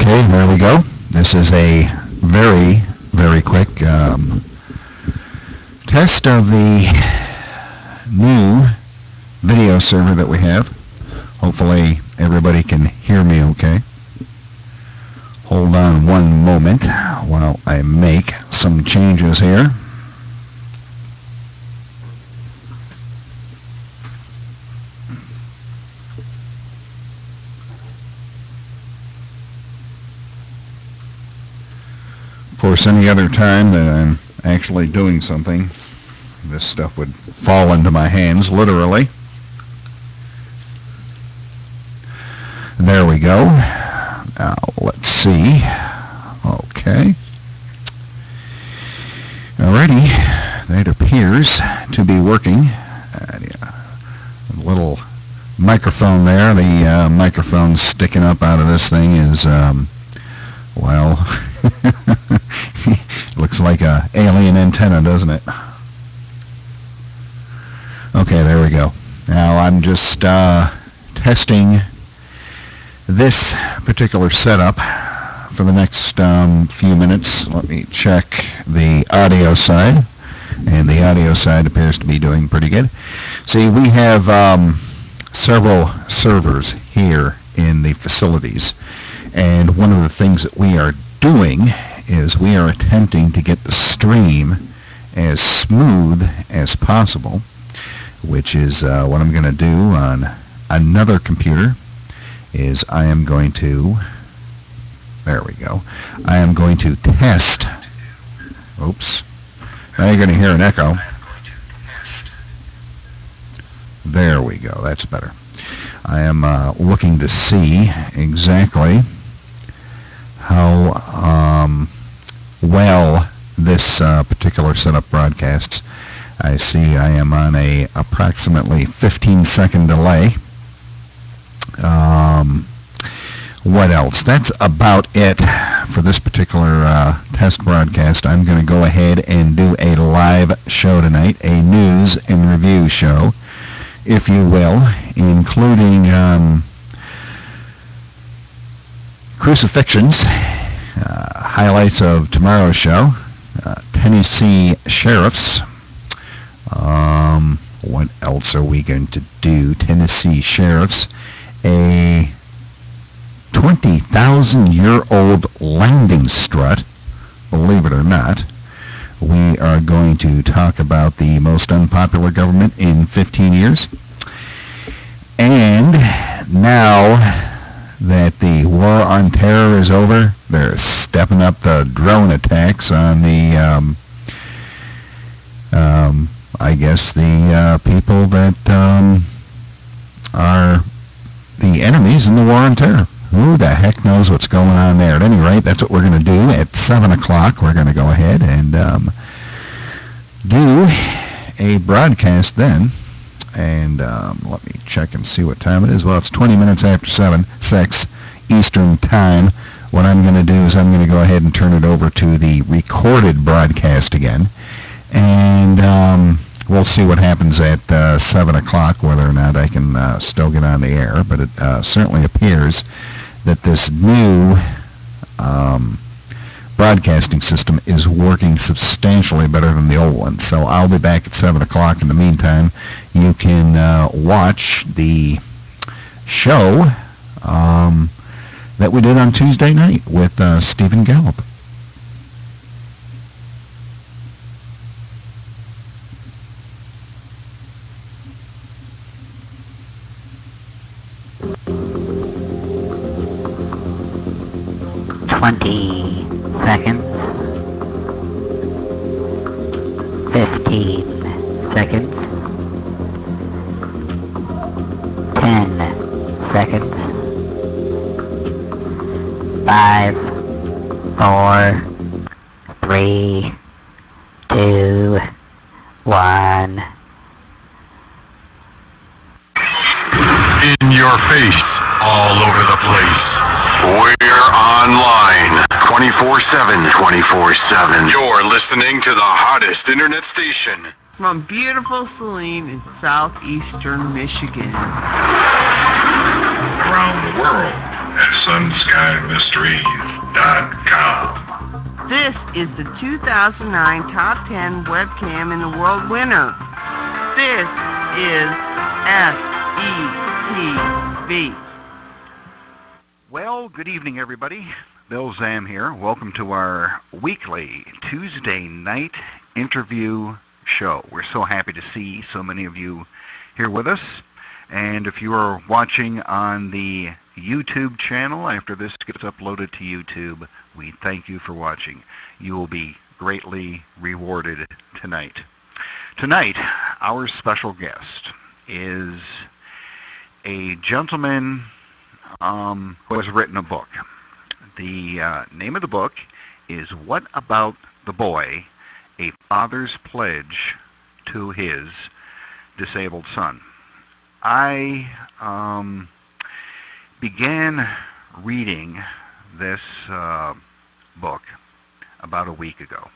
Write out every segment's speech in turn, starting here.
Okay, there we go. This is a very, very quick test of the new video server that we have. Hopefully everybody can hear me okay. Hold on one moment while I make some changes here. Of course, any other time that I'm actually doing something, this stuff would fall into my hands, literally. There we go. Now, let's see. Okay. Alrighty. That appears to be working. A little microphone there. The microphone sticking up out of this thing is, well, looks like a alien antenna, doesn't it? Okay, there we go. Now I'm just testing this particular setup for the next few minutes. Let me check the audio side, and the audio side appears to be doing pretty good. See, we have several servers here in the facilities, and one of the things that we are doing is we are attempting to get the stream as smooth as possible, which is what I'm going to do on another computer. Is I am going to, there we go, I am going to test, oops, now you're going to hear an echo. There we go, that's better. I am looking to see exactly how well this particular setup broadcasts. I see I am on a approximately 15-second delay. What else? That's about it for this particular test broadcast. I'm going to go ahead and do a live show tonight, a news and review show, if you will, including crucifixions, highlights of tomorrow's show, Tennessee sheriffs. What else are we going to do? Tennessee sheriffs. A 20,000-year-old landing strut, believe it or not. We are going to talk about the most unpopular government in 15 years. And now that the war on terror is over, they're stepping up the drone attacks on the, I guess, the people that are the enemies in the war on terror. Who the heck knows what's going on there? At any rate, that's what we're going to do at 7 o'clock. We're going to go ahead and do a broadcast then. And let me check and see what time it is. Well, it's 20 minutes after 6 Eastern Time. What I'm going to do is I'm going to go ahead and turn it over to the recorded broadcast again. And we'll see what happens at 7 o'clock, whether or not I can still get on the air. But it certainly appears that this new broadcasting system is working substantially better than the old one. So I'll be back at 7 o'clock. In the meantime, you can watch the show that we did on Tuesday night with Stephen Gallup. Seconds. 15 seconds. 10 seconds. 5, 4, 3, 2, 1. In your face, all over the place. We're online 24/7. 24/7. You're listening to the hottest internet station. From beautiful Saline in southeastern Michigan. Around the world at SunskyMysteries.com. This is the 2009 Top 10 Webcam in the World winner. This is SETV. Well, good evening, everybody. Bill Zam here. Welcome to our weekly Tuesday night interview show. We're so happy to see so many of you here with us. And if you are watching on the YouTube channel after this gets uploaded to YouTube, we thank you for watching. You will be greatly rewarded tonight. Tonight, our special guest is a gentleman who has written a book. The name of the book is What About the Boy? A Father's Pledge to His Disabled Son. I began reading this book about a week ago,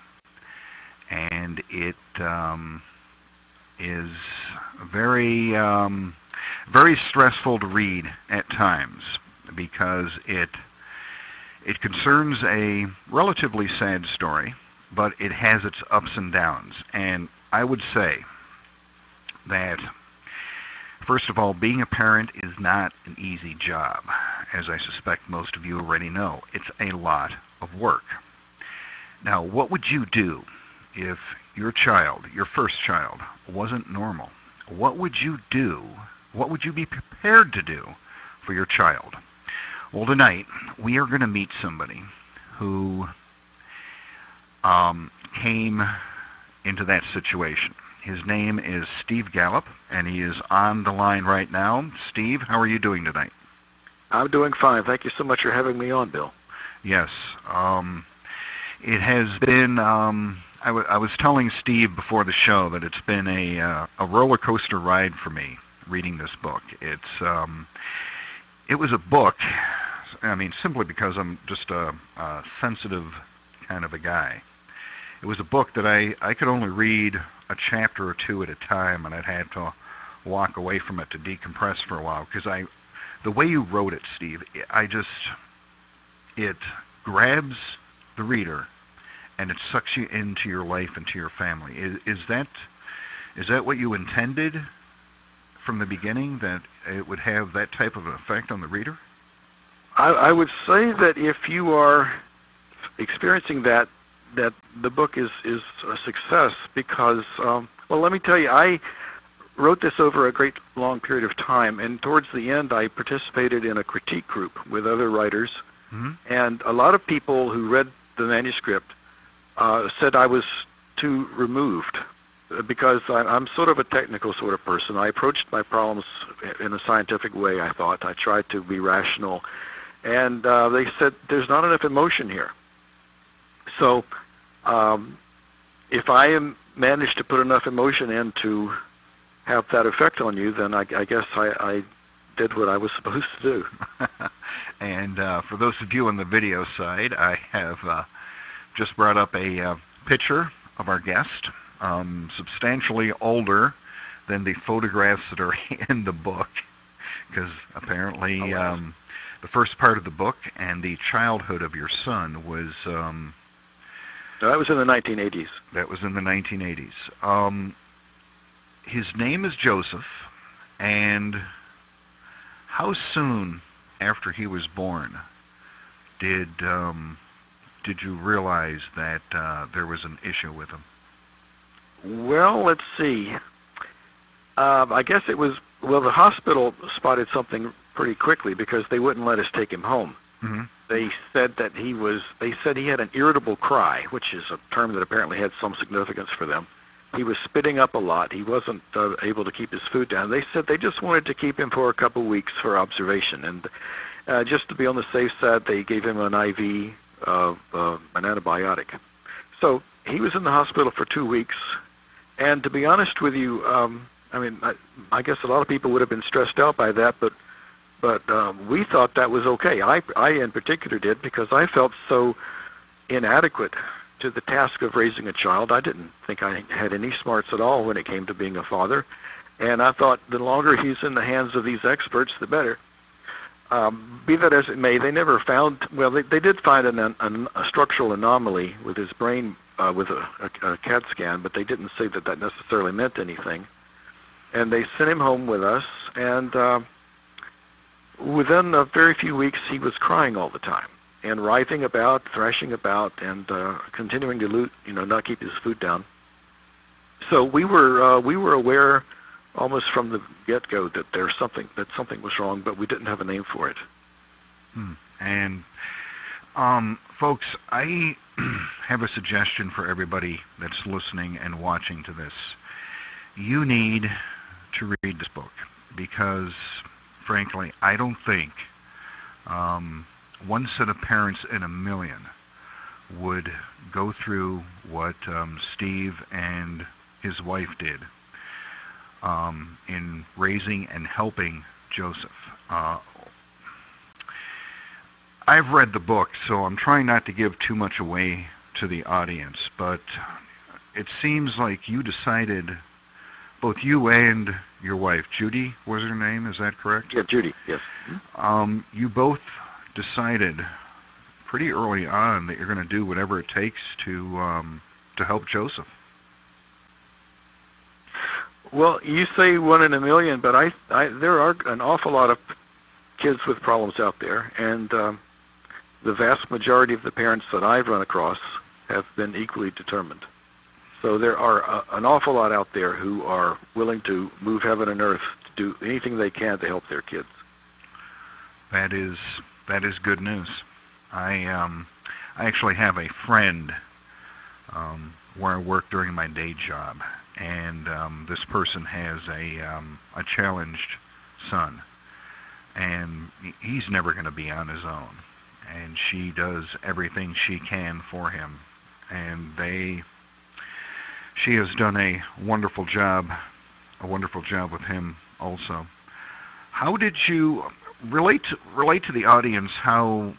and it is very very stressful to read at times because it concerns a relatively sad story, but it has its ups and downs. And I would say that, first of all, being a parent is not an easy job, as I suspect most of you already know. It's a lot of work. Now, what would you do if your child, your first child, wasn't normal? What would you do? What would you be prepared to do for your child? Well, tonight, we are going to meet somebody who came into that situation. His name is Steve Gallup, and he is on the line right now. Steve, how are you doing tonight? I'm doing fine. Thank you so much for having me on, Bill. Yes. It has been, I was telling Steve before the show that it's been a roller coaster ride for me reading this book. It was a book, I mean, simply because I'm just a sensitive kind of a guy. It was a book that I could only read a chapter or two at a time, and I'd had to walk away from it to decompress for a while, because the way you wrote it, Steve, it grabs the reader and it sucks you into your life and to your family. Is that what you intended from the beginning, that it would have that type of an effect on the reader? I would say that if you are experiencing that the book is a success, because, well, let me tell you, I wrote this over a great long period of time, and towards the end I participated in a critique group with other writers, and a lot of people who read the manuscript said I was too removed, because I'm sort of a technical sort of person. I approached my problems in a scientific way, I thought. I tried to be rational, and they said there's not enough emotion here. So if I managed to put enough emotion in to have that effect on you, then I guess I did what I was supposed to do. And for those of you on the video side, I have just brought up a picture of our guest, substantially older than the photographs that are in the book, because apparently the first part of the book and the childhood of your son was... No, that was in the 1980s. That was in the 1980s. His name is Joseph, and how soon after he was born did you realize that there was an issue with him? Well, let's see. I guess it was, well, the hospital spotted something pretty quickly because they wouldn't let us take him home. Mm-hmm. They said that they said he had an irritable cry, which is a term that apparently had some significance for them. He was spitting up a lot. He wasn't able to keep his food down. They said they just wanted to keep him for a couple weeks for observation. And just to be on the safe side, they gave him an IV of an antibiotic. So he was in the hospital for 2 weeks. And to be honest with you, I mean, I guess a lot of people would have been stressed out by that, but we thought that was okay. I in particular did, because I felt so inadequate to the task of raising a child. I didn't think I had any smarts at all when it came to being a father, and I thought the longer he's in the hands of these experts, the better. Be that as it may, they never found, well, they did find a structural anomaly with his brain with a CAT scan, but they didn't say that that necessarily meant anything. And they sent him home with us, and within a very few weeks, he was crying all the time and writhing about, thrashing about, and continuing to not keep his food down. So we were aware almost from the get-go that something was wrong, but we didn't have a name for it. And folks, I have a suggestion for everybody that's listening and watching to this. You need to read this book because, frankly, I don't think one set of parents in a million would go through what Steve and his wife did in raising and helping Joseph. I've read the book, so I'm trying not to give too much away to the audience, but it seems like you decided, both you and your wife, Judy was her name, is that correct? Yeah, Judy, yes. You both decided pretty early on that you're going to do whatever it takes to help Joseph. Well, you say one in a million, but there are an awful lot of kids with problems out there, and the vast majority of the parents that I've run across have been equally determined. So there are an awful lot out there who are willing to move heaven and earth to do anything they can to help their kids. That is good news. I actually have a friend where I work during my day job, and this person has a challenged son, and he's never going to be on his own, and she does everything she can for him, and she has done a wonderful job with him also. How did you relate to the audience how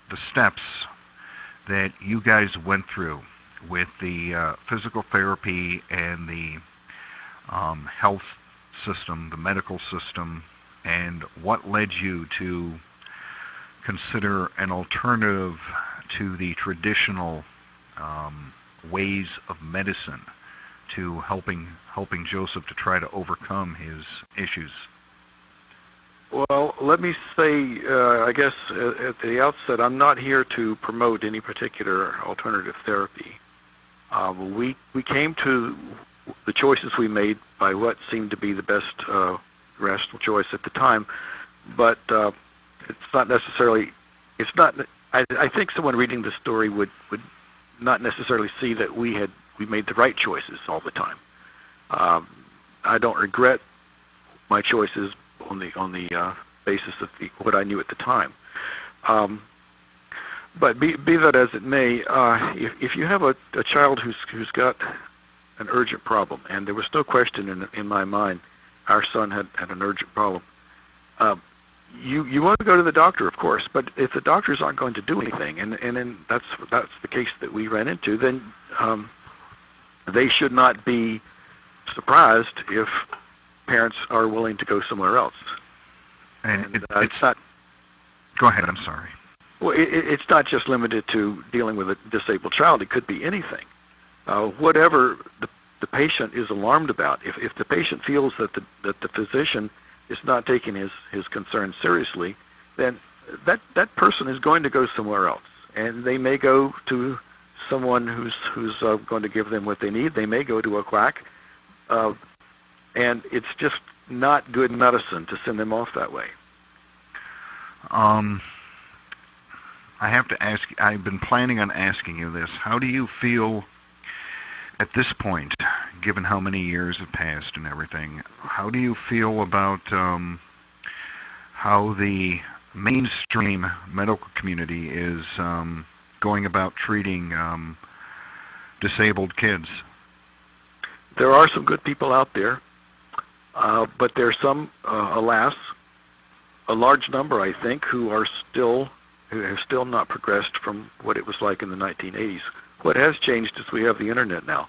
the steps that you guys went through with the physical therapy and the health system, the medical system, and what led you to consider an alternative to the traditional ways of medicine to helping Joseph to try to overcome his issues? Well, let me say, I guess at the outset, I'm not here to promote any particular alternative therapy. We came to the choices we made by what seemed to be the best rational choice at the time, but it's not necessarily. It's not. I think someone reading the story would not necessarily see that we made the right choices all the time. I don't regret my choices on the basis of what I knew at the time. But be that as it may, if you have a child who's got an urgent problem, and there was no question in my mind, our son had an urgent problem. You want to go to the doctor, of course, but if the doctors aren't going to do anything, and then that's the case that we ran into, then they should not be surprised if parents are willing to go somewhere else. And it's not. Go ahead. I'm sorry. Well, it's not just limited to dealing with a disabled child. It could be anything. Whatever the patient is alarmed about, if the patient feels that the physician is not taking his concerns seriously, then that person is going to go somewhere else, and they may go to someone who's going to give them what they need. They may go to a quack, and it's just not good medicine to send them off that way. I have to ask, I've been planning on asking you this. How do you feel at this point, given how many years have passed and everything, how do you feel about how the mainstream medical community is going about treating disabled kids? There are some good people out there, but there are some, alas, a large number, I think, who have still not progressed from what it was like in the 1980s. What has changed is we have the internet now.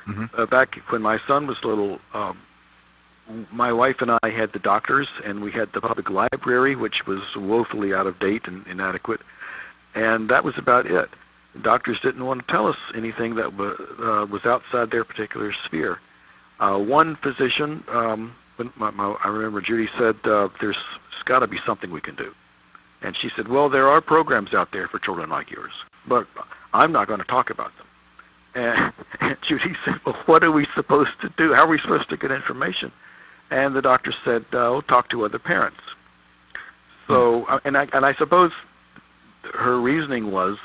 Mm-hmm. Back when my son was little, my wife and I had the doctors, and we had the public library, which was woefully out of date and inadequate, and that was about it. The doctors didn't want to tell us anything that was outside their particular sphere. One physician, I remember Judy said, there's got to be something we can do. And she said, well, there are programs out there for children like yours, but I'm not going to talk about them. And Judy said, well, what are we supposed to do? How are we supposed to get information? And the doctor said, talk to other parents. So, and I suppose her reasoning was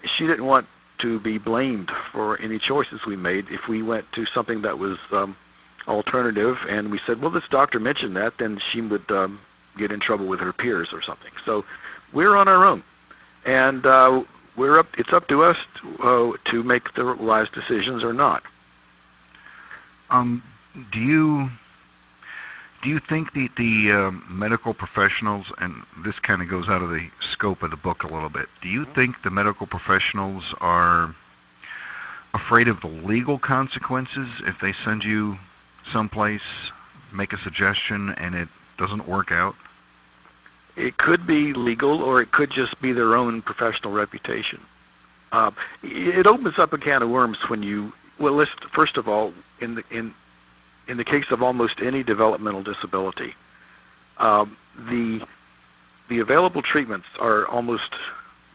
she didn't want to be blamed for any choices we made if we went to something that was alternative, and we said, well, this doctor mentioned that, then she would get in trouble with her peers or something. So we're on our own, and it's up to us to make the wise decisions or not. Do you think the medical professionals, and this kind of goes out of the scope of the book a little bit, do you think the medical professionals are afraid of the legal consequences if they send you someplace, make a suggestion, and it doesn't work out? It could be legal, or it could just be their own professional reputation. It opens up a can of worms when you, well, first of all, in the case of almost any developmental disability, the available treatments are almost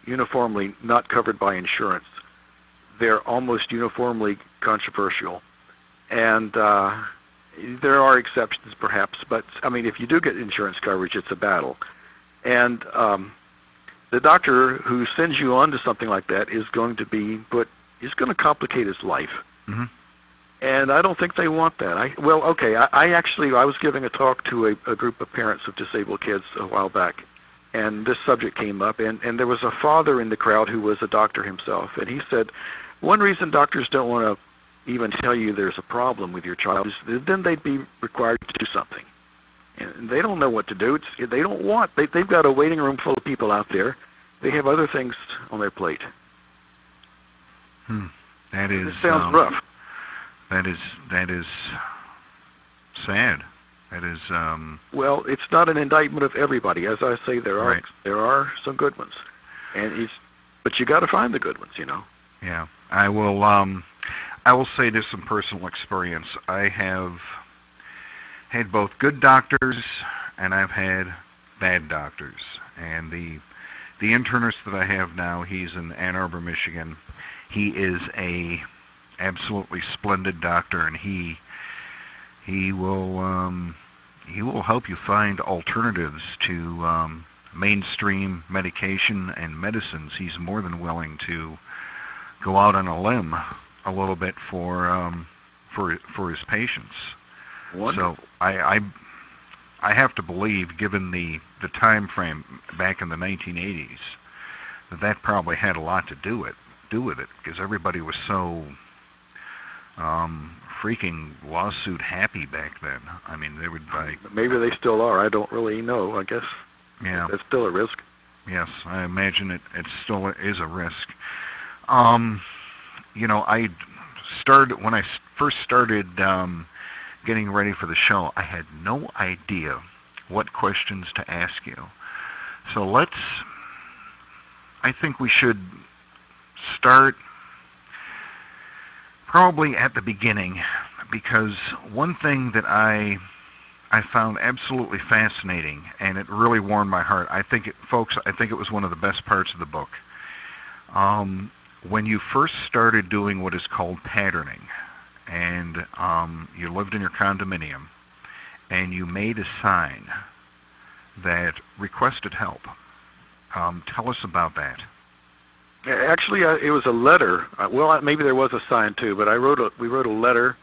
uniformly not covered by insurance. They're almost uniformly controversial, and there are exceptions perhaps, but I mean, if you do get insurance coverage, it's a battle. And the doctor who sends you on to something like that is going to to complicate his life. Mm-hmm. And I don't think they want that. I was giving a talk to a group of parents of disabled kids a while back, and this subject came up, and there was a father in the crowd who was a doctor himself, and he said, one reason doctors don't want to even tell you there's a problem with your child is then they'd be required to do something. And they don't know what to do. They've got a waiting room full of people out there. They have other things on their plate. That is... It sounds rough. That is sad. That is... Well, it's not an indictment of everybody. As I say, there are some good ones. But you got to find the good ones, you know. Yeah. I will say this from personal experience. I have had both good doctors and I've had bad doctors. And the internist that I have now, he's in Ann Arbor, Michigan. He is a absolutely splendid doctor, and he will help you find alternatives to mainstream medication and medicines. He's more than willing to go out on a limb a little bit for his patients. Wonderful. So I have to believe, given the time frame back in the 1980s, that probably had a lot to do with it, because everybody was so freaking lawsuit happy back then. I mean, they would maybe they still are. I don't really know. I guess. Yeah. It's still a risk. Yes, I imagine it still is a risk. When I first started getting ready for the show, I had no idea what questions to ask you. So I think we should start probably at the beginning, because one thing that I found absolutely fascinating, and it really warmed my heart, I think it was one of the best parts of the book. When you first started doing what is called patterning, and you lived in your condominium, and you made a sign that requested help. Tell us about that. Actually, it was a letter. Well, maybe there was a sign too, but we wrote a letter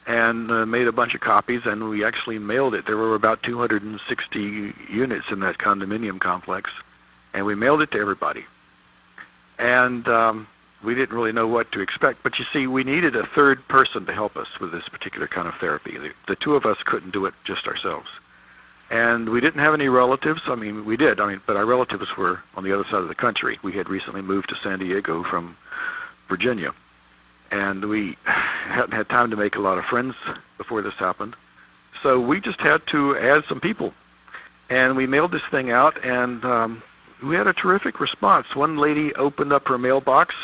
and made a bunch of copies, and we actually mailed it. There were about 260 units in that condominium complex, and we mailed it to everybody. And we didn't really know what to expect, but you see, we needed a third person to help us with this particular kind of therapy. The two of us couldn't do it just ourselves. And we didn't have any relatives. I mean, we did. But our relatives were on the other side of the country. We had recently moved to San Diego from Virginia. And we hadn't had time to make a lot of friends before this happened. So we just had to add some people. And we mailed this thing out, and we had a terrific response. One lady opened up her mailbox,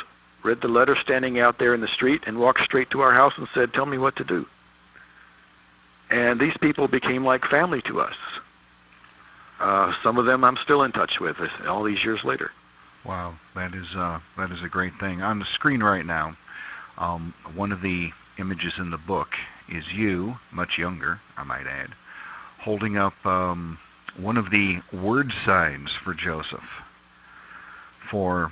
read the letter standing out there in the street, and walked straight to our house and said, "Tell me what to do." And these people became like family to us. Some of them I'm still in touch with all these years later. Wow, that is a great thing. On the screen right now, one of the images in the book is you, much younger, I might add, holding up one of the word signs for Joseph for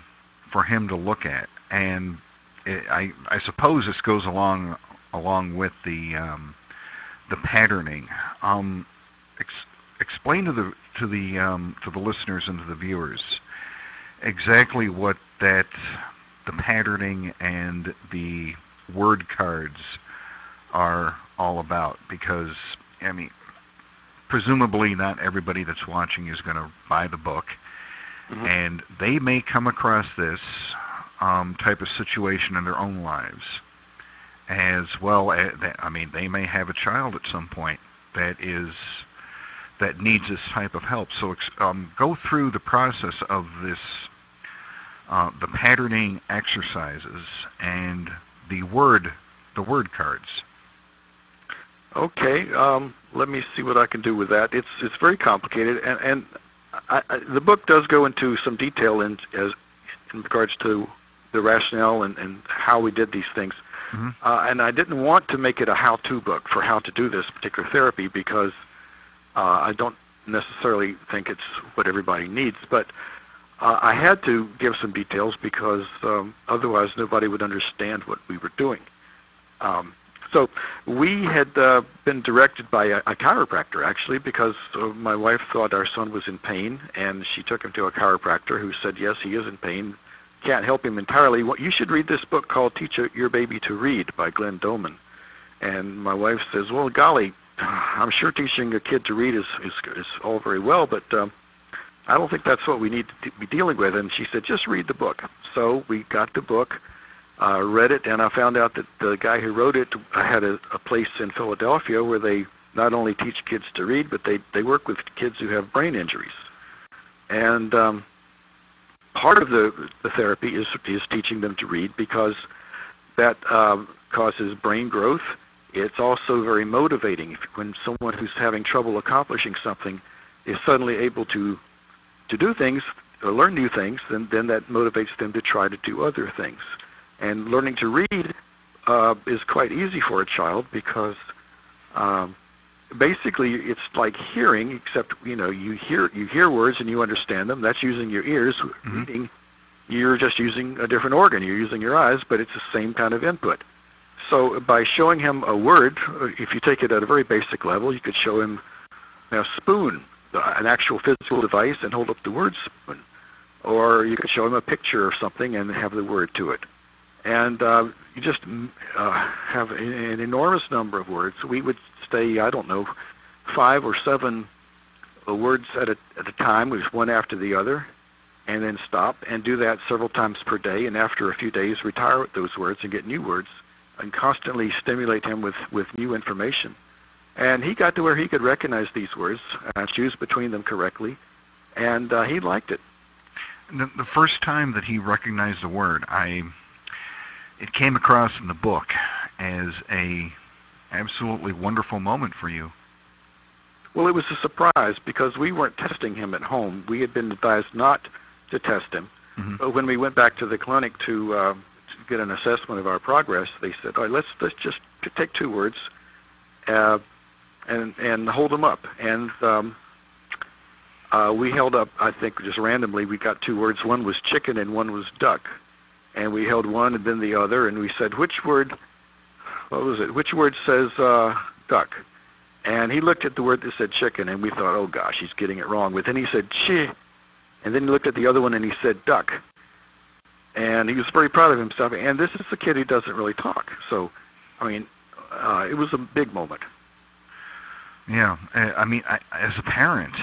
him to look at, and I suppose this goes along with the patterning. Explain to the listeners and to the viewers exactly what the patterning and the word cards are all about, because I mean, presumably not everybody that's watching is going to buy the book, and they may come across this type of situation in their own lives, as well. I mean, they may have a child at some point that needs this type of help. So go through the process of this, the patterning exercises and the word cards. Okay, let me see what I can do with that. It's very complicated, and the book does go into some detail in regards to the rationale and how we did these things. And I didn't want to make it a how-to book for how to do this particular therapy, because I don't necessarily think it's what everybody needs. But I had to give some details, because otherwise nobody would understand what we were doing. So we had been directed by a chiropractor, actually, because my wife thought our son was in pain, and she took him to a chiropractor who said, yes, he is in pain, can't help him entirely. You should read this book called Teach Your Baby to Read by Glenn Doman. And my wife says, well, golly, I'm sure teaching a kid to read is all very well, but I don't think that's what we need to be dealing with. And she said, just read the book. So we got the book, read it, and I found out that the guy who wrote it had a place in Philadelphia where they not only teach kids to read, but they work with kids who have brain injuries. And part of the therapy is teaching them to read, because that causes brain growth. It's also very motivating. When someone who's having trouble accomplishing something is suddenly able to do things, or learn new things, then that motivates them to try to do other things. And learning to read is quite easy for a child, because basically it's like hearing, except you hear words and you understand them. That's using your ears. Reading, you're just using a different organ. You're using your eyes, but it's the same kind of input. So by showing him a word, if you take it at a very basic level, you could show him a spoon, an actual physical device, and hold up the word spoon. Or you could show him a picture of something and have the word to it. And you just have an enormous number of words. We would say, I don't know, 5 or 7 words at a time, which one after the other, and then stop and do that several times per day. And after a few days, retire with those words and get new words, and constantly stimulate him with new information. And he got to where he could recognize these words, choose between them correctly, and he liked it. The first time that he recognized a word, it came across in the book as a absolutely wonderful moment for you. Well, it was a surprise, because we weren't testing him at home. We had been advised not to test him. But when we went back to the clinic to get an assessment of our progress, they said, all right, let's just take 2 words and hold them up. And we held up, I think just randomly, we got 2 words. One was chicken and one was duck. And we held one and then the other, and we said, which word says duck? And he looked at the word that said chicken, and we thought, oh gosh, he's getting it wrong. But then he said chi, and then he looked at the other one and he said duck. And he was very proud of himself. And this is a kid who doesn't really talk. So, I mean, it was a big moment. Yeah, I mean, as a parent,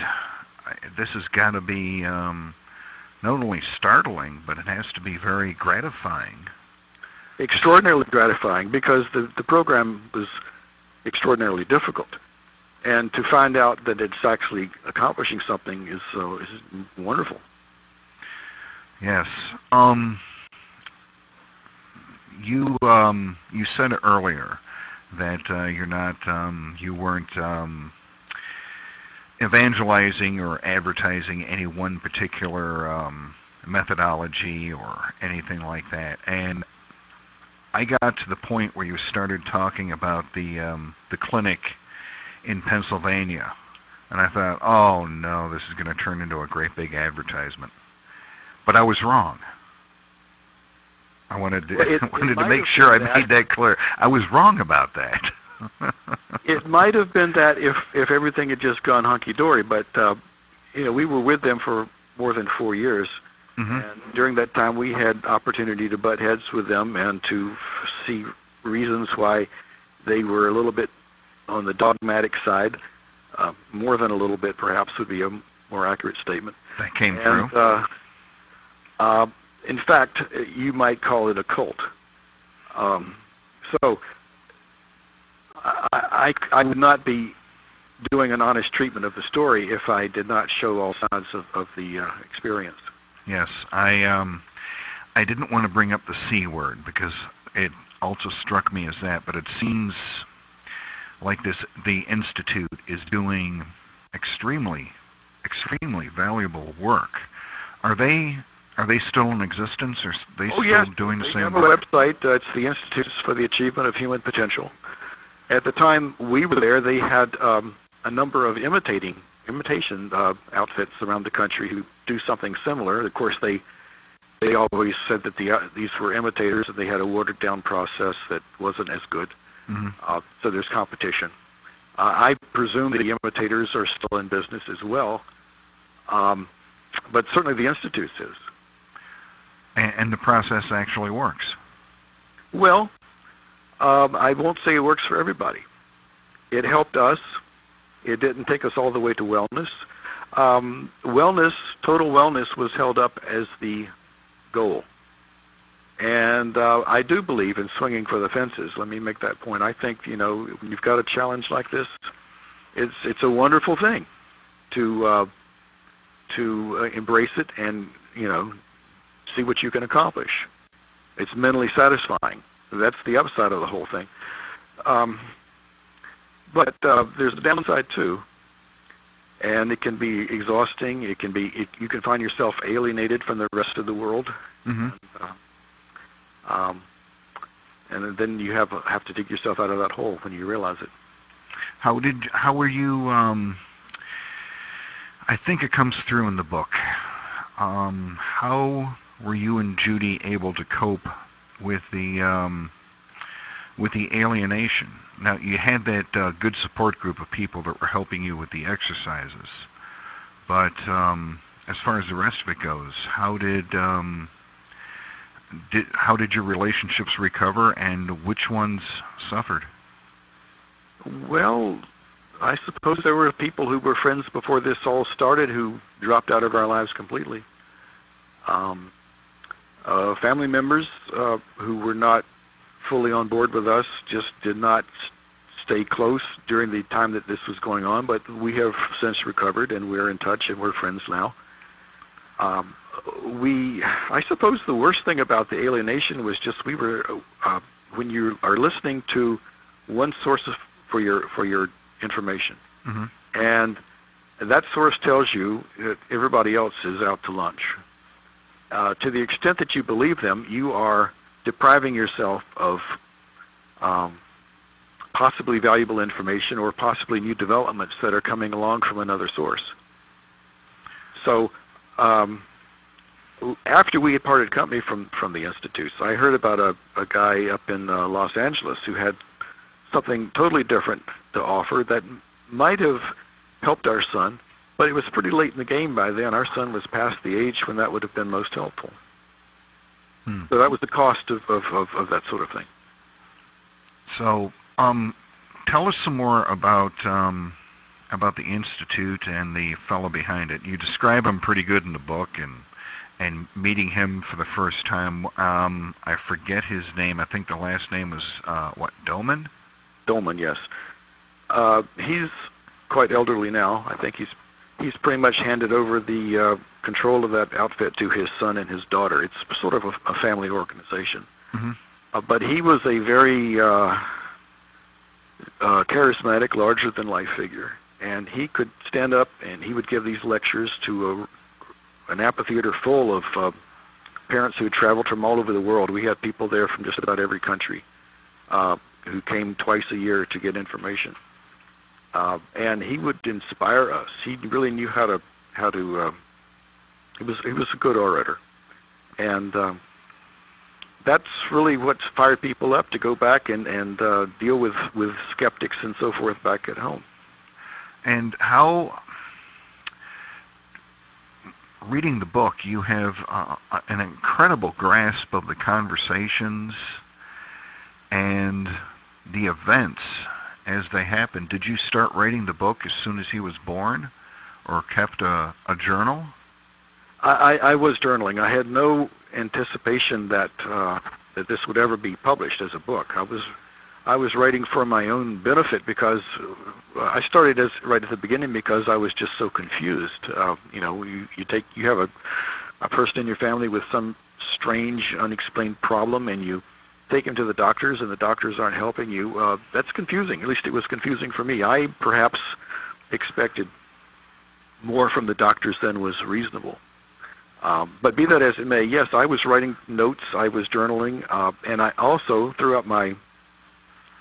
this has got to be not only startling, but it has to be very gratifying. Extraordinarily gratifying, because the program was extraordinarily difficult. And to find out that it's actually accomplishing something is wonderful. Yes. You said earlier that you weren't evangelizing or advertising any one particular methodology or anything like that. And I got to the point where you started talking about the clinic in Pennsylvania, and I thought, oh no, this is going to turn into a great big advertisement. But I was wrong. I wanted to make sure I made that clear. I was wrong about that. It might have been that if everything had just gone hunky-dory, but we were with them for more than 4 years, and during that time we had opportunity to butt heads with them and to see reasons why they were a little bit on the dogmatic side, more than a little bit perhaps would be a more accurate statement. That came through. In fact, you might call it a cult. So I would not be doing an honest treatment of the story if I did not show all sides of the experience. Yes, I didn't want to bring up the C word because it also struck me as that, but it seems like the Institute is doing extremely valuable work. Are they still in existence, or are they still doing the same work? They have a website. It's the Institutes for the Achievement of Human Potential. At the time we were there, they had a number of imitation outfits around the country who do something similar. Of course, they always said that these were imitators, and they had a watered-down process that wasn't as good. So there's competition. I presume the imitators are still in business as well, but certainly the Institute is. And the process actually works. Well, I won't say it works for everybody. It helped us. It didn't take us all the way to wellness. Total wellness was held up as the goal. And I do believe in swinging for the fences. Let me make that point. I think, when you've got a challenge like this, it's a wonderful thing to embrace it and, see what you can accomplish. It's mentally satisfying. That's the upside of the whole thing. But there's a downside too, and it can be exhausting. You can find yourself alienated from the rest of the world, and then you have to dig yourself out of that hole when you realize it. How were you? I think it comes through in the book. How were you and Judy able to cope with the alienation? Now, you had that good support group of people that were helping you with the exercises, but as far as the rest of it goes, how did your relationships recover, and which ones suffered? Well, I suppose there were people who were friends before this all started who dropped out of our lives completely. Family members who were not fully on board with us just did not stay close during the time that this was going on, but we have since recovered, and we're in touch, and we're friends now. I suppose the worst thing about the alienation was just we were, when you are listening to one source for your information, and that source tells you that everybody else is out to lunch. To the extent that you believe them, you are depriving yourself of possibly valuable information or possibly new developments that are coming along from another source. So after we had parted company from the Institutes, I heard about a guy up in Los Angeles who had something totally different to offer that might have helped our son, but it was pretty late in the game by then. Our son was past the age when that would have been most helpful. So that was the cost of that sort of thing. So tell us some more about the Institute and the fellow behind it. You describe him pretty good in the book, and meeting him for the first time. I forget his name. I think the last name was Dolman? Dolman, yes. He's quite elderly now. I think he's pretty much handed over the control of that outfit to his son and his daughter. It's sort of a family organization. Mm-hmm. But he was a very charismatic, larger-than-life figure, and he could stand up and he would give these lectures to an amphitheater full of parents who had traveled from all over the world. We had people there from just about every country who came twice a year to get information. And he would inspire us. He really knew how to. He was a good orator, and that's really what fired people up to go back and deal with skeptics and so forth back at home. And how, reading the book, you have an incredible grasp of the conversations and the events as they happened. Did you start writing the book as soon as he was born, or kept a journal? I was journaling. I had no anticipation that that this would ever be published as a book. I was writing for my own benefit because I started right at the beginning because I was just so confused. You have a person in your family with some strange, unexplained problem, and you take him to the doctors, and the doctors aren't helping you. That's confusing. At least it was confusing for me. I perhaps expected more from the doctors than was reasonable. But be that as it may, yes, I was writing notes, I was journaling, and I also, throughout my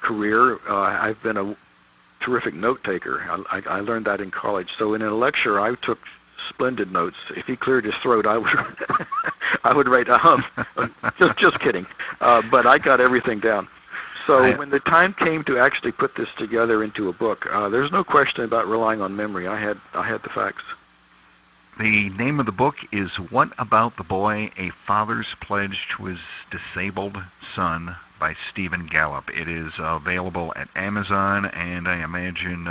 career, I've been a terrific note taker. I learned that in college. So in a lecture, I took splendid notes. If he cleared his throat, I would I would write just kidding. But I got everything down. So when the time came to actually put this together into a book, there's no question about relying on memory. I had the facts. The name of the book is What About the Boy? A Father's Pledge to His Disabled Son by Stephen Gallup. It is available at Amazon, and I imagine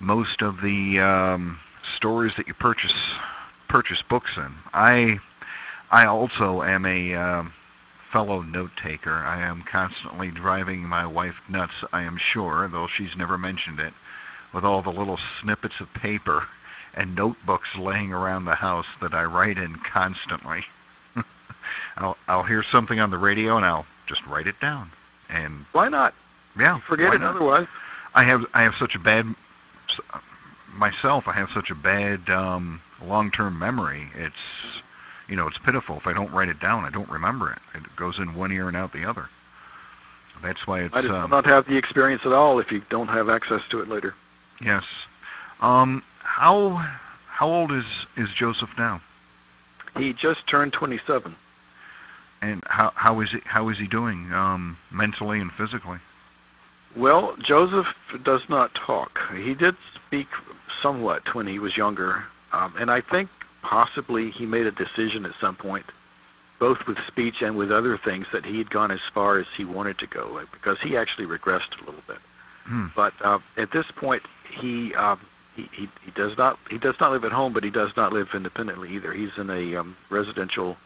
most of the stores that you purchase books in. I also am a fellow note taker. I am constantly driving my wife nuts, I am sure, though she's never mentioned it, with all the little snippets of paper and notebooks laying around the house that I write in constantly. I'll hear something on the radio and I'll just write it down. And why not? Yeah, forget it otherwise. I have such a bad myself. I have such a bad long-term memory. It's pitiful. If I don't write it down, I don't remember it. It goes in one ear and out the other. That's why it's. I just not have the experience at all if you don't have access to it later. Yes. How old is Joseph now? He just turned 27. And how is he doing mentally and physically? Well, Joseph does not talk. He did speak somewhat when he was younger, and I think possibly he made a decision at some point, both with speech and with other things, that he had gone as far as he wanted to go, because he actually regressed a little bit. But at this point, he does not live at home, but he does not live independently either. He's in a residential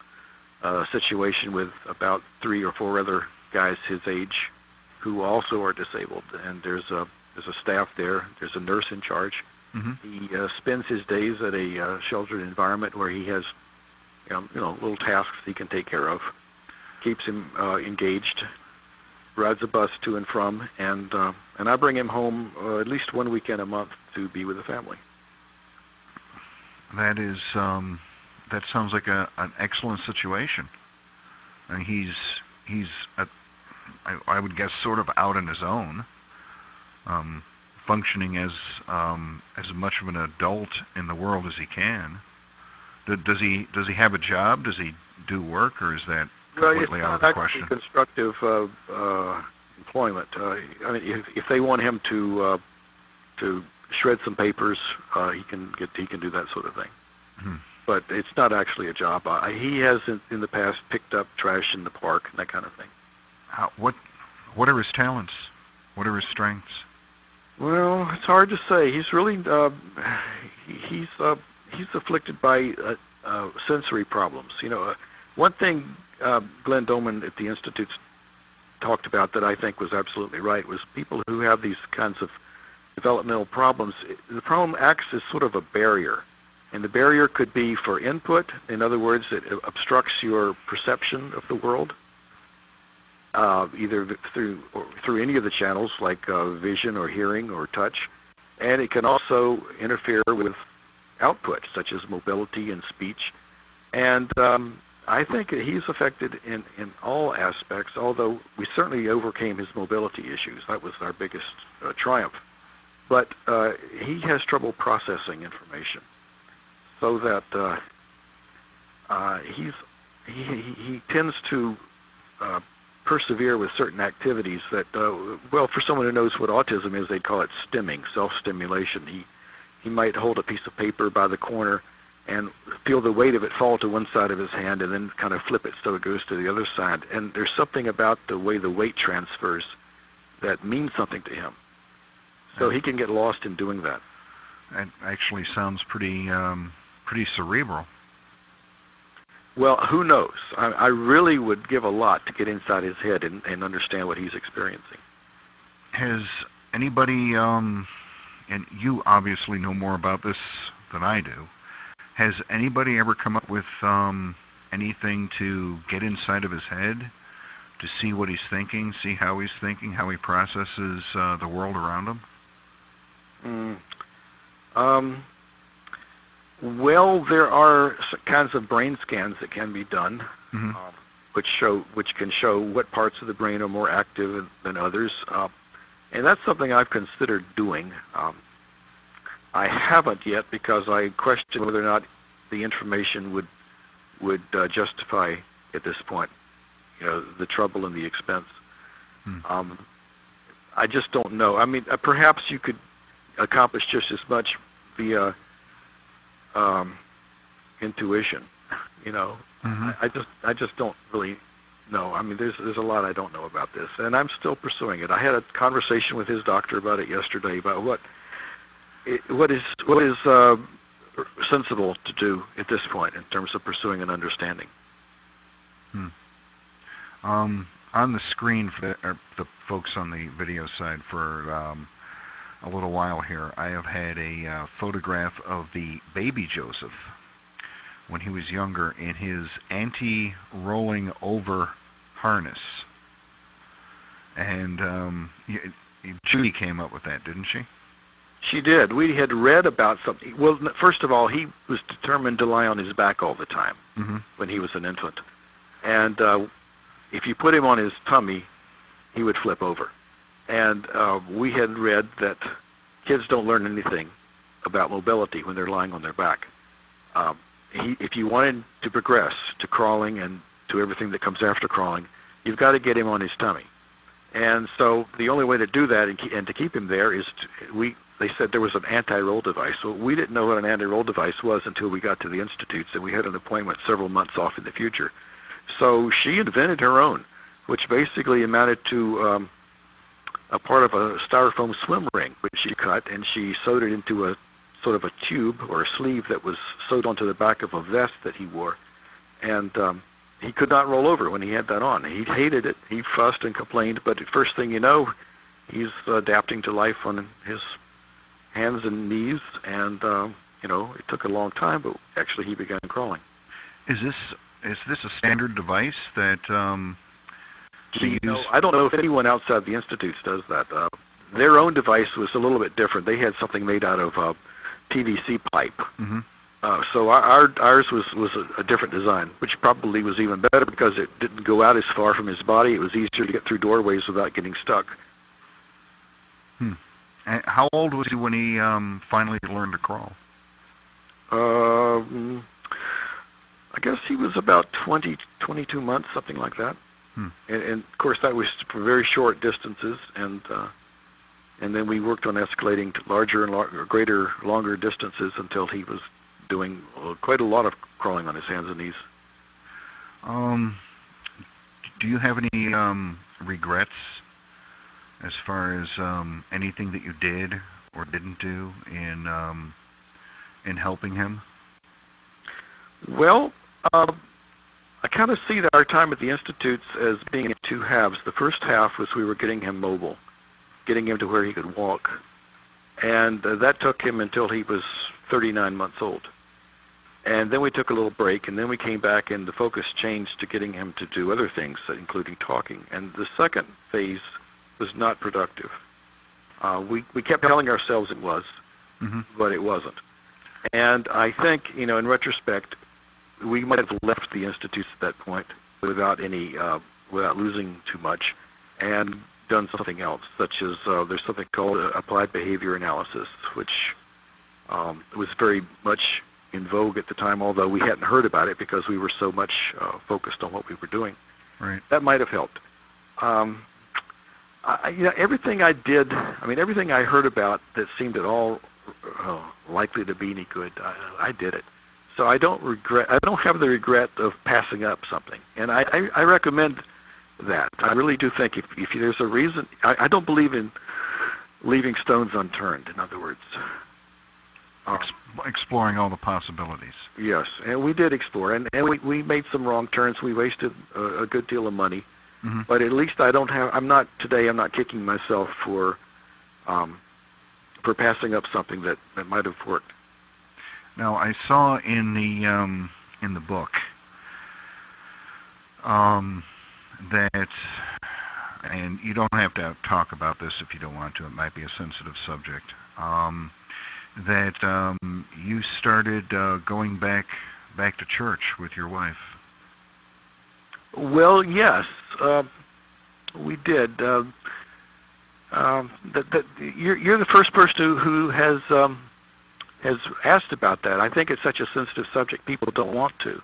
situation with about 3 or 4 other guys his age who also are disabled, and there's a staff there. There's a nurse in charge. Mm-hmm. He spends his days at a sheltered environment where he has little tasks he can take care of, keeps him engaged, rides a bus to and from, and I bring him home at least one weekend a month to be with the family. That sounds like an excellent situation. And he's I would guess sort of out on his own, functioning as much of an adult in the world as he can. Does he have a job? Does he do work, or is that completely out of the question? Well, it's not actually constructive employment. I mean, if they want him to shred some papers, he can do that sort of thing. Mm-hmm. But it's not actually a job. He has in the past picked up trash in the park and that kind of thing. What are his talents? What are his strengths? Well, it's hard to say. He's really he's afflicted by sensory problems. One thing Glenn Doman at the Institute talked about that I think was absolutely right was people who have these kinds of developmental problems, the problem acts as sort of a barrier. And the barrier could be for input. In other words, it obstructs your perception of the world, either through any of the channels like vision or hearing or touch. And it can also interfere with output, such as mobility and speech. And I think he's affected in all aspects, although we certainly overcame his mobility issues. That was our biggest triumph. But he has trouble processing information, so that he tends to persevere with certain activities that, well, for someone who knows what autism is, they'd call it stimming, self-stimulation. He might hold a piece of paper by the corner and feel the weight of it fall to one side of his hand and then kind of flip it so it goes to the other side. And there's something about the way the weight transfers that means something to him. So he can get lost in doing that. That actually sounds pretty cerebral. Well, who knows? I really would give a lot to get inside his head and understand what he's experiencing. Has anybody, and you obviously know more about this than I do, has anybody ever come up with anything to get inside of his head, to see what he's thinking, see how he's thinking, how he processes the world around him? Well, there are kinds of brain scans that can be done, which can show what parts of the brain are more active than others, and that's something I've considered doing. I haven't yet because I question whether or not the information would justify at this point, the trouble and the expense. I just don't know. I mean, perhaps you could accomplish just as much via intuition. I just don't really know. I mean, there's a lot I don't know about this, and I'm still pursuing it. I had a conversation with his doctor about it yesterday about what is sensible to do at this point in terms of pursuing an understanding. On the screen for the folks on the video side for a little while here, I have had a photograph of the baby Joseph when he was younger in his anti-rolling over harness. And Judy came up with that, didn't she? She did. We had read about something. Well, first of all, he was determined to lie on his back all the time when he was an infant. And if you put him on his tummy, he would flip over. And we had read that kids don't learn anything about mobility when they're lying on their back. If you wanted to progress to crawling and to everything that comes after crawling, you've got to get him on his tummy. And so the only way to do that and to keep him there is they said there was an anti-roll device. Well, we didn't know what an anti-roll device was until we got to the institutes, and we had an appointment several months off in the future. So she invented her own, which basically amounted to a part of a styrofoam swim ring, which she cut, and she sewed it into a sort of a tube or a sleeve that was sewed onto the back of a vest that he wore. And he could not roll over when he had that on. He hated it. He fussed and complained, but the first thing you know, he's adapting to life on his hands and knees, and it took a long time, but actually he began crawling. Is this a standard device that they use? I don't know if anyone outside the institutes does that. Their own device was a little bit different. They had something made out of PVC pipe. So ours was a different design, which probably was even better because it didn't go out as far from his body. It was easier to get through doorways without getting stuck. And how old was he when he finally learned to crawl? I guess he was about 20, 22 months, something like that. And of course, that was for very short distances, and then we worked on escalating to larger and longer distances until he was doing quite a lot of crawling on his hands and knees. Do you have any regrets as far as anything that you did or didn't do in helping him? Well, I kind of see our time at the institutes as being in two halves. The first half was we were getting him mobile, getting him to where he could walk. And that took him until he was 39 months old. And then we took a little break, and then we came back, and the focus changed to getting him to do other things, including talking. And the second phase was not productive. We kept telling ourselves it was, but it wasn't. And I think, in retrospect, we might have left the institute at that point without losing too much, and done something else, such as there's something called applied behavior analysis, which was very much in vogue at the time, although we hadn't heard about it because we were so much focused on what we were doing. Right. That might have helped. Everything I did, everything I heard about that seemed at all likely to be any good, I did it. So I don't have the regret of passing up something. And I recommend that. I really do think if there's a reason, I don't believe in leaving stones unturned, in other words. Exploring all the possibilities. Yes, and we did explore, and we made some wrong turns. We wasted a good deal of money, but at least I'm not kicking myself for passing up something that might have worked. Now, I saw in the book that, and you don't have to talk about this if you don't want to, it might be a sensitive subject, that you started going back to church with your wife. Well, yes, we did. You're the first person who has asked about that. I think it's such a sensitive subject, people don't want to.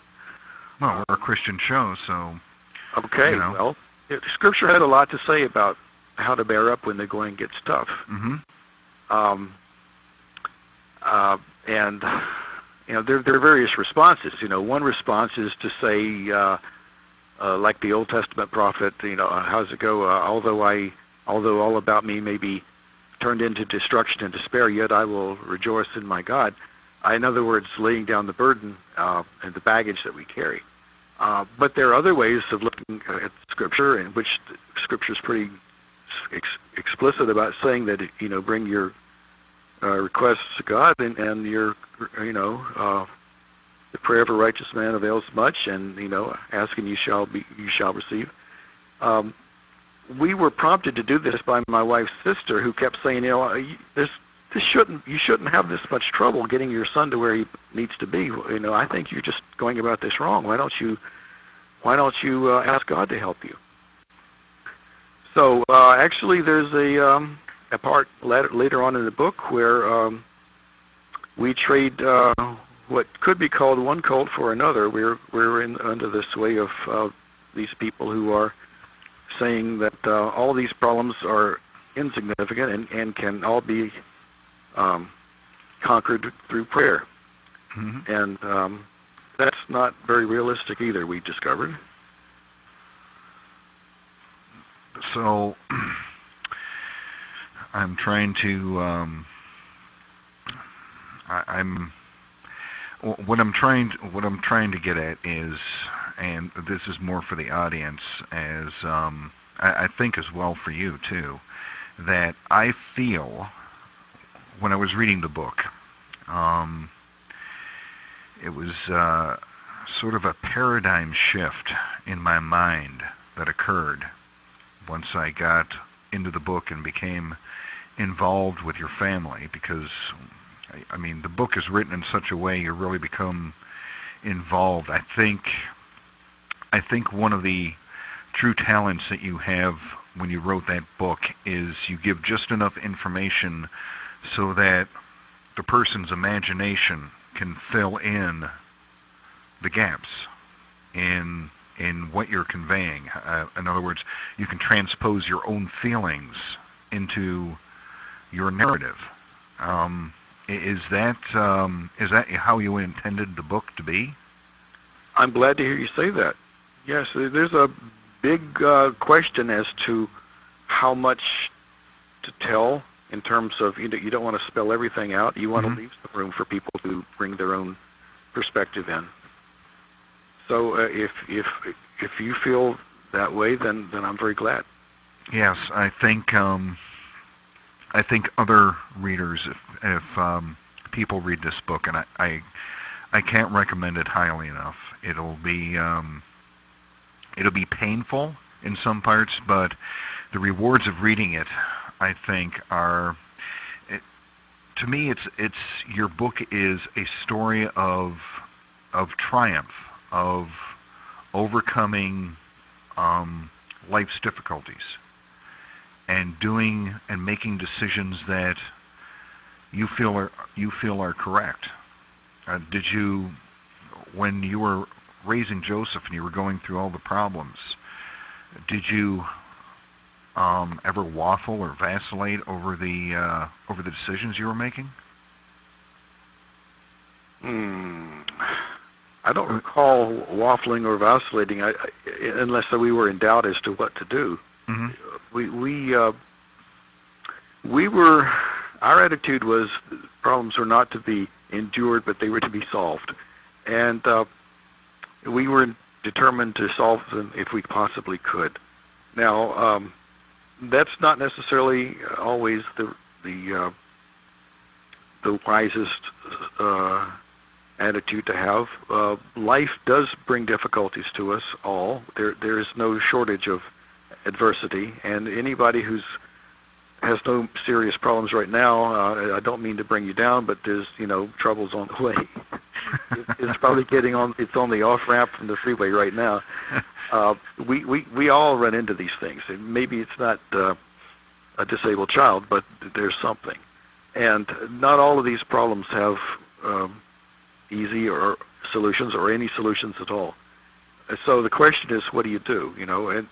Well, we're a Christian show, so... Okay, well, Scripture had a lot to say about how to bear up when the going gets tough. And there are various responses. One response is to say, like the Old Testament prophet, how does it go? Although all about me may be turned into destruction and despair, yet I will rejoice in my God. In other words, laying down the burden and the baggage that we carry. But there are other ways of looking at Scripture, in which Scripture is pretty explicit about saying that bring your requests to God, and your the prayer of a righteous man avails much, and asking you shall receive. We were prompted to do this by my wife's sister, who kept saying, you shouldn't have this much trouble getting your son to where he needs to be. I think you're just going about this wrong. Why don't you ask God to help you? So actually, there's a part later on in the book where we trade what could be called one cult for another. We're under the sway of these people who are saying that all these problems are insignificant and can all be conquered through prayer. And that's not very realistic either, we discovered. So I'm trying to what I'm trying to get at is, and this is more for the audience, as I think as well for you too, that I feel when I was reading the book, it was sort of a paradigm shift in my mind that occurred once I got into the book and became involved with your family, because the book is written in such a way you really become involved. I think one of the true talents that you have when you wrote that book is you give just enough information so that the person's imagination can fill in the gaps in what you're conveying. In other words, you can transpose your own feelings into your narrative. Is that how you intended the book to be? I'm glad to hear you say that. Yes, there's a big question as to how much to tell in terms of, you don't want to spell everything out. You want to leave some room for people to bring their own perspective in. So if you feel that way, then I'm very glad. Yes, I think I think other readers, if people read this book, and I can't recommend it highly enough. It'll be painful in some parts, but the rewards of reading it, I think, are. To me, it's your book is a story of triumph, of overcoming life's difficulties, and doing and making decisions that you feel are correct. Did you, when you were raising Joseph and you were going through all the problems, did you ever waffle or vacillate over the decisions you were making? I don't recall waffling or vacillating, unless we were in doubt as to what to do. Mm-hmm. We were. Our attitude was problems were not to be endured, but they were to be solved, and we were determined to solve them if we possibly could. Now, that's not necessarily always the wisest attitude to have. Life does bring difficulties to us all. There is no shortage of adversity, and anybody who's has no serious problems right now, I don't mean to bring you down, but there's troubles on the way. It's probably it's on the off ramp from the freeway right now. We all run into these things. And maybe it's not a disabled child, but there's something. And not all of these problems have easy or solutions or any solutions at all. So the question is, what do you do? And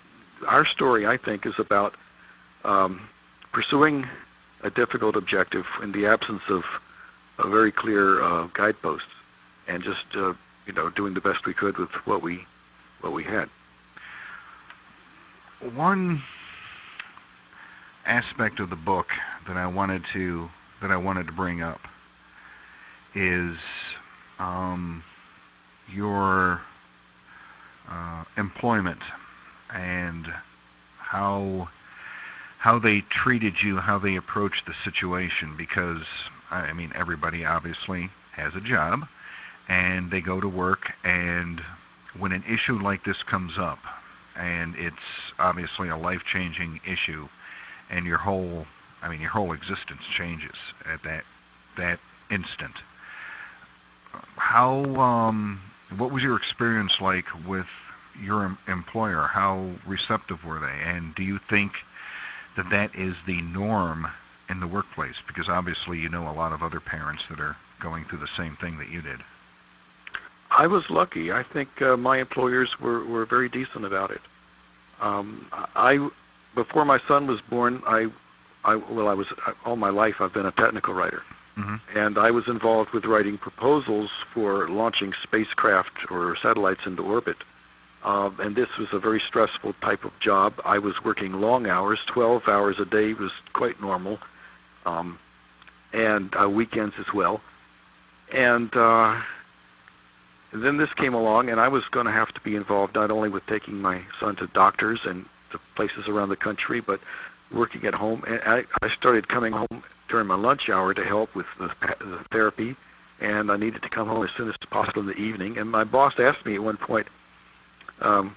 our story, I think, is about pursuing a difficult objective in the absence of a very clear guideposts, and just doing the best we could with what we had. One aspect of the book that I wanted to bring up is your employment and how they treated you, how they approached the situation, because I mean everybody obviously has a job and they go to work, and when an issue like this comes up, and it's obviously a life-changing issue, and your whole existence changes at that instant. What was your experience like with your employer? How receptive were they? And do you think that is the norm in the workplace? Because obviously a lot of other parents that are going through the same thing that you did. I was lucky. I think my employers were very decent about it. Before my son was born, I was all my life I've been a technical writer. Mm-hmm. And I was involved with writing proposals for launching spacecraft or satellites into orbit. And this was a very stressful type of job. I was working long hours, 12 hours a day was quite normal, and weekends as well. And then this came along, and I was going to have to be involved not only with taking my son to doctors and to places around the country, but working at home. And I started coming home during my lunch hour to help with the therapy, and I needed to come home as soon as possible in the evening. And my boss asked me at one point, well,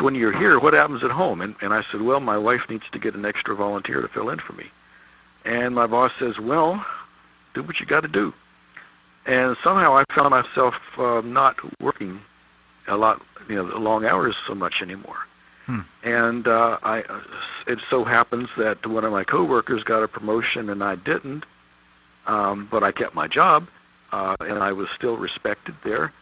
when you're here, what happens at home? And I said, well, my wife needs to get an extra volunteer to fill in for me. And my boss says, well, do what you got to do. And somehow I found myself not working a lot, long hours so much anymore. And it so happens that one of my coworkers got a promotion and I didn't, but I kept my job, and I was still respected there.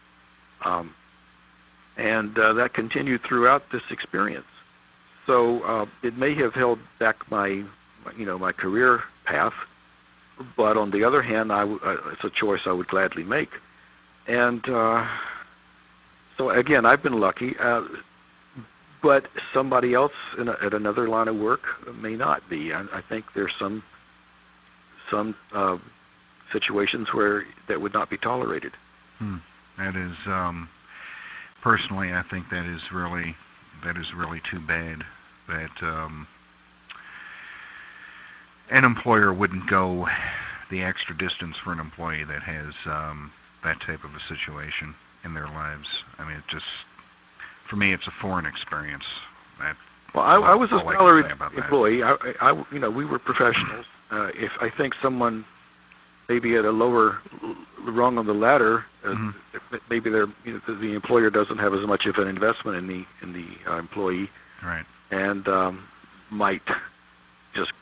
And that continued throughout this experience. So it may have held back my career path, but on the other hand, it's a choice I would gladly make. And so again, I've been lucky, but somebody else at another line of work may not be. I think there's some situations where that would not be tolerated. That is, personally, I think that is really too bad. That an employer wouldn't go the extra distance for an employee that has that type of a situation in their lives. I mean, it just, for me, it's a foreign experience. Well, I was a all I can salaried say about that. employee. We were professionals. If I think someone maybe at a lower rung on the ladder, Mhm. maybe the employer doesn't have as much of an investment in the employee, Right. and might just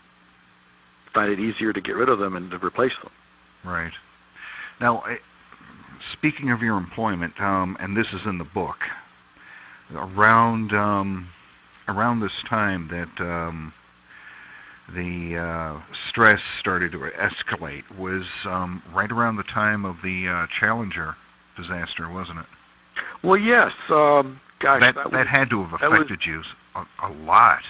find it easier to get rid of them and to replace them. Right. Now, speaking of your employment, and this is in the book, around this time that the stress started to escalate was right around the time of the Challenger disaster, wasn't it? Well, yes. Gosh, That had to have that was- affected you a lot.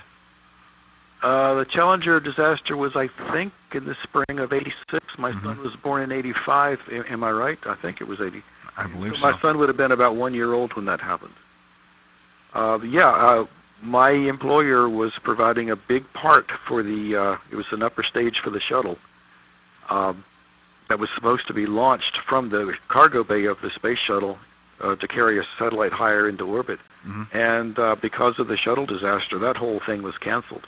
The Challenger disaster was, I think, in the spring of '86. My Mhm. son was born in '85. Am I right? I think it was '80. I believe So my son would have been about 1 year old when that happened. My employer was providing a big part for it was an upper stage for the shuttle that was supposed to be launched from the cargo bay of the space shuttle to carry a satellite higher into orbit. Mhm. And because of the shuttle disaster, that whole thing was canceled.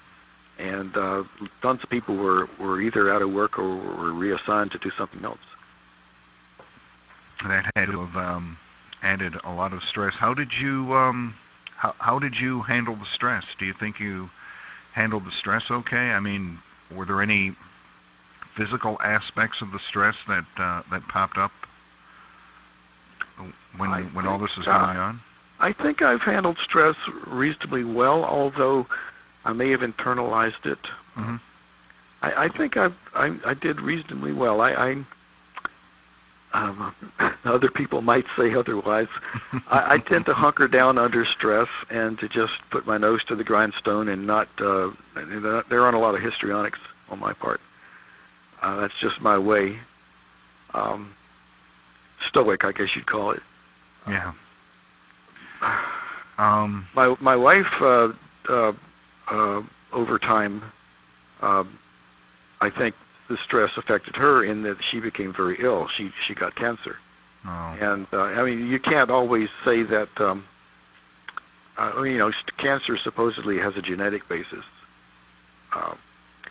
And tons of people were either out of work or were reassigned to do something else. That had to have added a lot of stress. How did you how did you handle the stress? Do you think you handled the stress okay? I mean, were there any physical aspects of the stress that popped up when all this was going on? I think I've handled stress reasonably well, although I may have internalized it. Mhm. I think I did reasonably well. Other people might say otherwise. I tend to hunker down under stress and to just put my nose to the grindstone and not. There aren't a lot of histrionics on my part. That's just my way. Stoic, I guess you'd call it. Yeah. My wife, over time, I think the stress affected her in that she became very ill. She got cancer. Oh. And I mean, you can't always say that. Cancer supposedly has a genetic basis,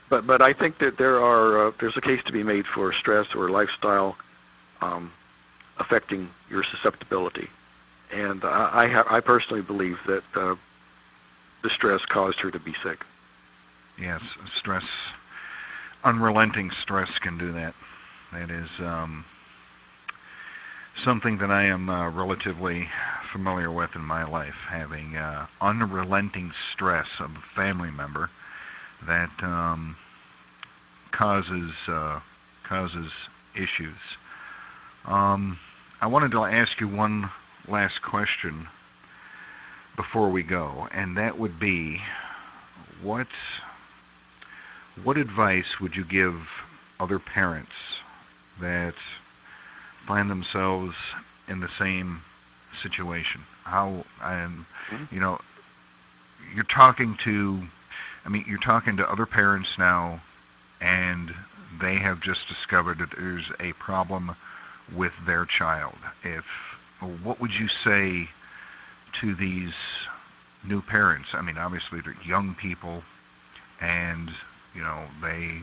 but I think that there's a case to be made for stress or lifestyle affecting your susceptibility, and I personally believe that the stress caused her to be sick. Yes, stress, unrelenting stress can do that. That is something that I am relatively familiar with in my life, having unrelenting stress of a family member that causes issues. I wanted to ask you one last question before we go, and that would be, what advice would you give other parents that find themselves in the same situation? You're talking to other parents now, and they have just discovered that there's a problem with their child. What would you say to these new parents? I mean, obviously they're young people, and they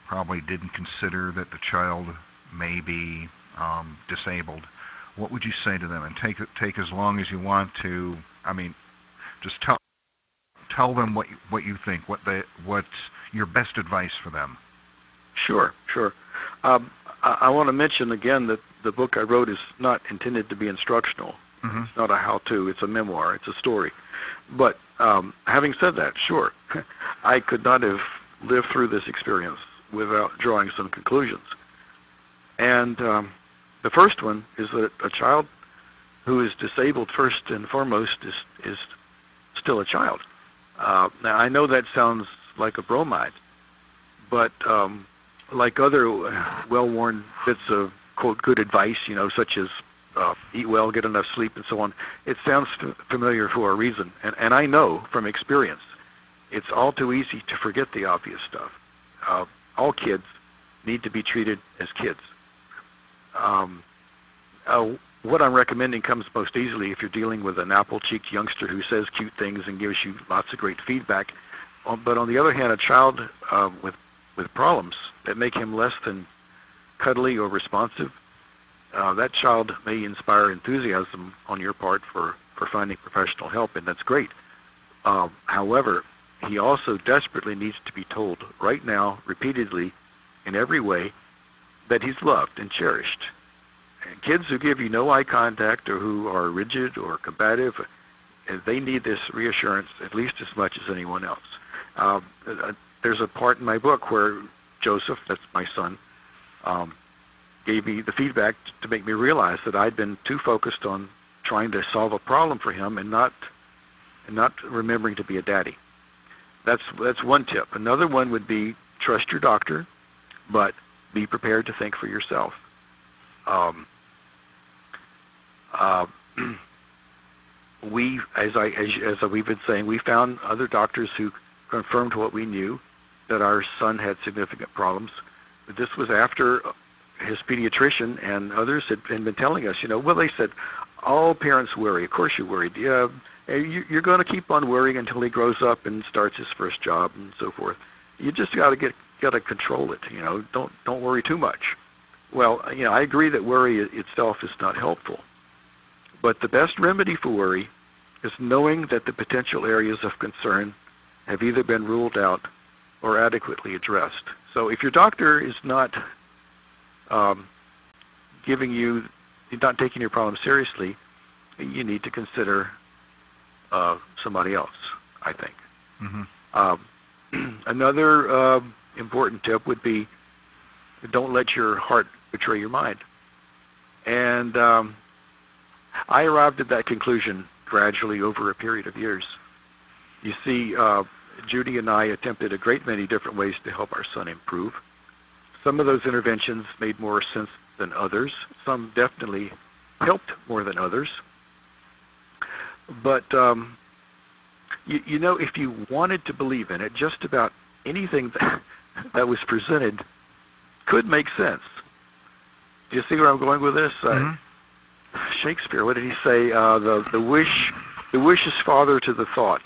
probably didn't consider that the child may be disabled. What would you say to them? And take as long as you want to. I mean, just tell them what you think. What's your best advice for them? Sure. I want to mention again that the book I wrote is not intended to be instructional. Mm-hmm. It's not a how-to. It's a memoir. It's a story. But having said that, sure, I could not have lived through this experience without drawing some conclusions. And the first one is that a child who is disabled, first and foremost, is still a child. Now, I know that sounds like a bromide, but like other well-worn bits of, quote, good advice, such as eat well, get enough sleep, and so on, it sounds familiar for a reason. And I know from experience, it's all too easy to forget the obvious stuff. all kids need to be treated as kids. What I'm recommending comes most easily if you're dealing with an apple-cheeked youngster who says cute things and gives you lots of great feedback. But on the other hand, a child with problems that make him less than cuddly or responsive, that child may inspire enthusiasm on your part for finding professional help, and that's great. However, he also desperately needs to be told right now, repeatedly, in every way, that he's loved and cherished. And kids who give you no eye contact or who are rigid or combative, they need this reassurance at least as much as anyone else. There's a part in my book where Joseph, that's my son, gave me the feedback to make me realize that I'd been too focused on trying to solve a problem for him and not remembering to be a daddy. That's one tip. Another one would be trust your doctor, but be prepared to think for yourself. As we've been saying, we found other doctors who confirmed what we knew, that our son had significant problems. But this was after his pediatrician and others had been telling us, well, they said, all parents worry. Of course you're worried. You're going to keep on worrying until he grows up and starts his first job and so forth. You just got to control it. Don't worry too much. Well, I agree that worry itself is not helpful. But the best remedy for worry is knowing that the potential areas of concern have either been ruled out or adequately addressed. So if your doctor is not taking your problem seriously, you need to consider somebody else, I think. Mm-hmm. Another important tip would be don't let your heart betray your mind. And I arrived at that conclusion gradually over a period of years. You see, Judy and I attempted a great many different ways to help our son improve. Some of those interventions made more sense than others. Some definitely helped more than others. But, if you wanted to believe in it, just about anything that was presented could make sense. Do you see where I'm going with this? Mm-hmm. Shakespeare, what did he say? The wish is father to the thought,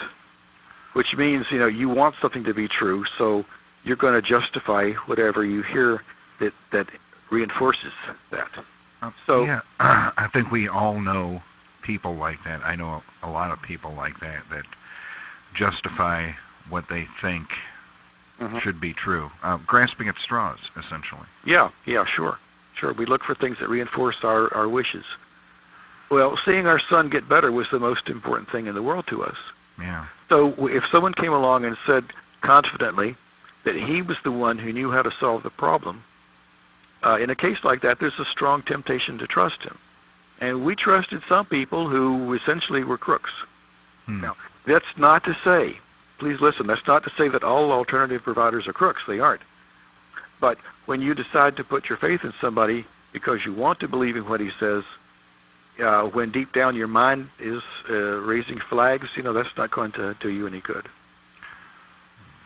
which means, you want something to be true, so you're going to justify whatever you hear that reinforces that. Yeah, I think we all know people like that. I know a lot of people like that justify what they think mm-hmm. should be true. Grasping at straws, essentially. Yeah, sure. We look for things that reinforce our wishes. Well, seeing our son get better was the most important thing in the world to us. Yeah. So if someone came along and said confidently that he was the one who knew how to solve the problem, in a case like that, there's a strong temptation to trust him. And we trusted some people who essentially were crooks. Now, that's not to say, please listen, that's not to say that all alternative providers are crooks. They aren't. But when you decide to put your faith in somebody because you want to believe in what he says, when deep down your mind is raising flags, that's not going to do you any good.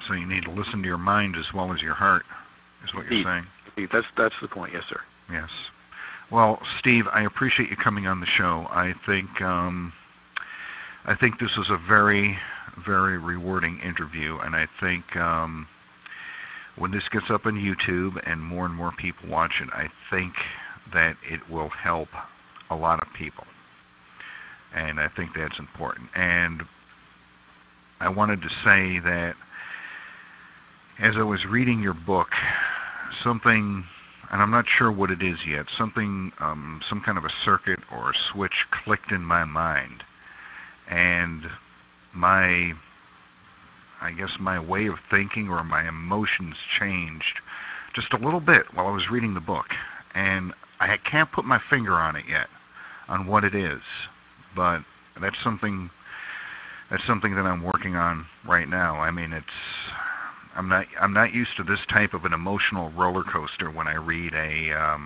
So you need to listen to your mind as well as your heart, is what you're saying. That's the point, yes, sir. Yes. Well, Steve, I appreciate you coming on the show. I think this was a very, very rewarding interview, and I think when this gets up on YouTube and more people watch it, I think that it will help a lot of people, and I think that's important. And I wanted to say that as I was reading your book, something, and I'm not sure what it is yet, something, some kind of a circuit or a switch clicked in my mind, and my way of thinking or my emotions changed just a little bit while I was reading the book, and I can't put my finger on it yet, on what it is, but that's something that I'm working on right now. I mean, I'm not used to this type of an emotional roller coaster when I read a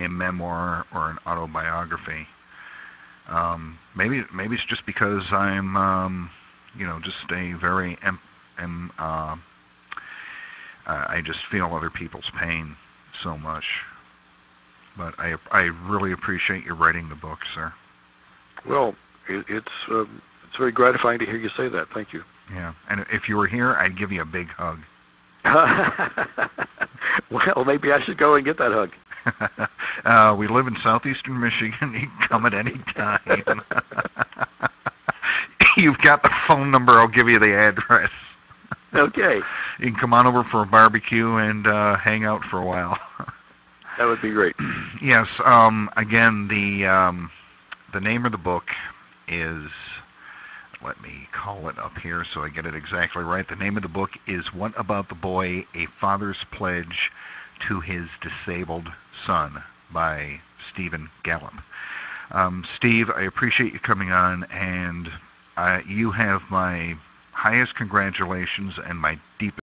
memoir or an autobiography. Maybe it's just because I'm just a very I just feel other people's pain so much. But I really appreciate you writing the book, sir. Well, it's very gratifying to hear you say that. Thank you. Yeah, and if you were here, I'd give you a big hug. Well, maybe I should go and get that hug. We live in southeastern Michigan. You can come at any time. You've got the phone number. I'll give you the address. Okay. You can come on over for a barbecue and hang out for a while. That would be great. Yes. Again, the name of the book is, let me call it up here so I get it exactly right. The name of the book is What About the Boy? A Father's Pledge to His Disabled Son by Stephen Gallup. Steve, I appreciate you coming on, and you have my highest congratulations and my deepest